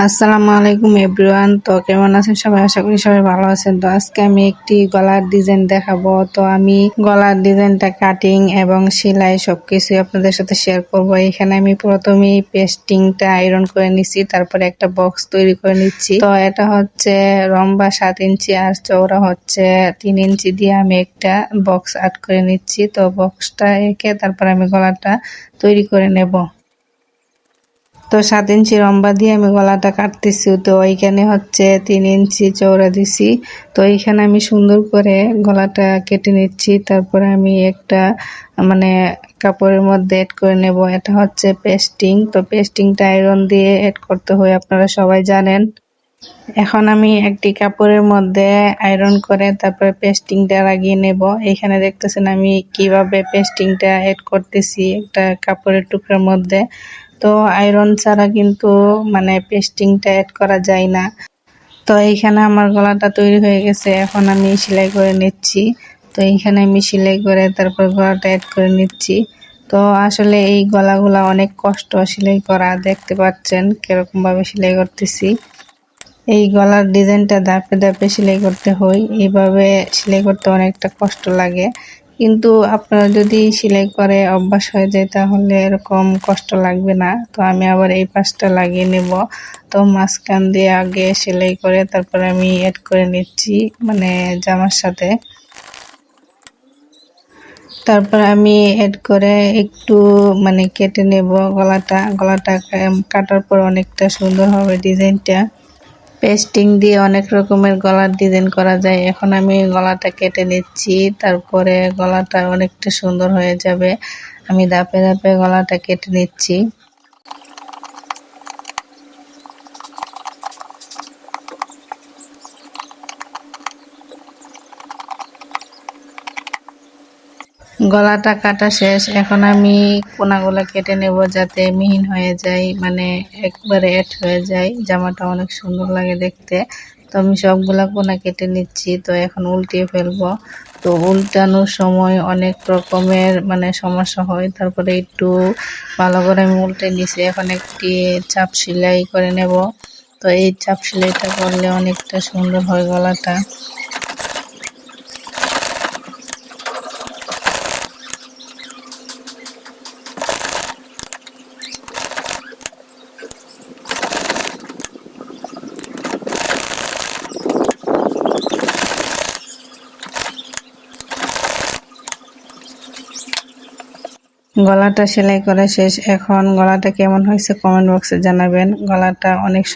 আসসালামু আলাইকুম এভরিওয়ান। তো কেমন আছেন সবাই? আশা করি সবাই ভালো আছেন। তো আজকে আমি একটি গলার ডিজাইন দেখাবো। তো আমি গলার ডিজাইনটা কাটিং এবং সেলাই সবকিছু আপনাদের সাথে শেয়ার করব। এখানে আমি প্রথমেই পেস্টিংটা আয়রন করে নিচ্ছি, তারপরে একটা বক্স তৈরি করে নিচ্ছি। তো এটা হচ্ছে লম্বা 7 ইঞ্চি আর চওড়া হচ্ছে 3 ইঞ্চি দিয়ে আমি একটা বক্স আর্ট করে নিচ্ছি। তো বক্সটা এঁকে তারপর আমি গলাটা তৈরি করে নেব। তো 7 ইঞ্চি লম্বা দিয়ে আমি গলাটা কাটতেছি। তো এইখানে হচ্ছে 3 ইঞ্চি চওড়া দিছি। তো এইখানে আমি সুন্দর করে গলাটা কেটে নিচ্ছি। তারপরে আমি একটা কাপড়ের মধ্যে এড করে নেব। এটা হচ্ছে পেস্টিং। তো পেস্টিংটা আয়রন দিয়ে এড করতে হয়, আপনারা সবাই জানেন। এখন আমি একটি কাপড়ের মধ্যে আয়রন করে তারপরে পেস্টিংটা লাগিয়ে নেব। এখানে দেখতেছেন আমি কিভাবে পেস্টিংটা এড করতেছি একটা কাপড়ের টুকরার মধ্যে। তো আয়রন ছাড়া কিন্তু পেস্টিংটা এড করা যায় না। তো এইখানে আমার গলাটা তৈরি হয়ে গেছে, এখন আমি সেলাই করে নিচ্ছি। তো এইখানে আমি সেলাই করে তারপর গলাটা এড করে নিচ্ছি। তো আসলে এই গলাগুলা অনেক কষ্ট সেলাই করা, দেখতে পাচ্ছেন কিরকম ভাবে সেলাই করতেছি। এই গলার ডিজাইনটা ধাপে ধাপে সেলাই করতে হয়, এইভাবে সেলাই করতে অনেকটা কষ্ট লাগে। কিন্তু আপনারা যদি সেলাই করে অভ্যাস হয়ে যায় তাহলে এরকম কষ্ট লাগবে না। তো আমি আবার এই পাশটা লাগিয়ে নেব। তো মাঝখান দিয়ে আগে সেলাই করে তারপরে আমি এড করে নিচ্ছি জামার সাথে। তারপর আমি এড করে একটু কেটে নেব গলাটা কাটার পর অনেকটা সুন্দর হবে ডিজাইনটা। পেস্টিং দিয়ে অনেক রকমের গলার ডিজাইন করা যায়। এখন আমি গলাটা কেটে নিচ্ছি, তারপরে গলাটা অনেকটা সুন্দর হয়ে যাবে। আমি ধাপে ধাপে গলাটা কেটে নিচ্ছি। গলাটা কাটা শেষ, এখন আমি কোনাগুলো কেটে নেব যাতে মিহিন হয়ে যায়, একবারে এড হয়ে যায়, জামাটা অনেক সুন্দর লাগে দেখতে। তো আমি সবগুলা কোনা কেটে নিচ্ছি। তো এখন উল্টিয়ে ফেলবো। তো উল্টানোর সময় অনেক রকমের সমস্যা হয়, তারপরে একটু ভালো করে আমি উল্টে নিছি। এখন একটি চাপ সেলাই করে নেব। তো এই চাপ সেলাইটা করলে অনেকটা সুন্দর হয় গলাটা। গলাটা সেলাই করা শেষ, এখন গলাটা কেমন হয়েছে কমেন্ট বক্সে জানাবেন। গলাটা অনেক